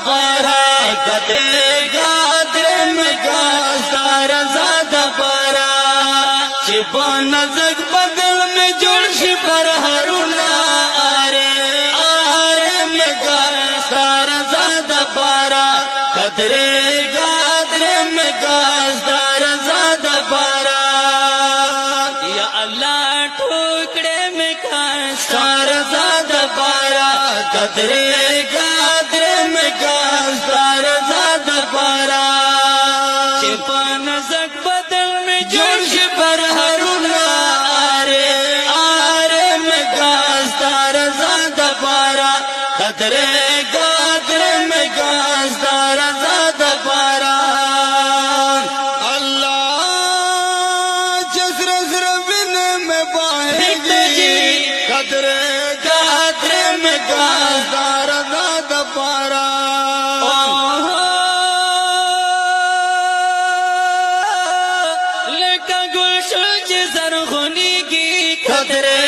पारा कदरेगा दिल में गास्तार ज़्यादा पारा चिपा नजक बगल में जोश पर हरुना आरे में गास्तार ज़्यादा पारा कदरेगा दिल में गास्तार ज़्यादा पारा या अल्लाह टुकड़े में गास्तार ज़्यादा पारा कदरेगा दिल में गास्तार ज़्यादा पारा चिपा नजक बदल में जोश पर हरुना आरे में गास्तार ज़्यादा पारा कदरेगा दिल में गास्तार ज़्यादा पारा अल्लाह जसर बिन में बाहेगी कदरेगा दिल में गास्तार ज़्यादा पारा लेका गुलशन जसर खुनी की कदरे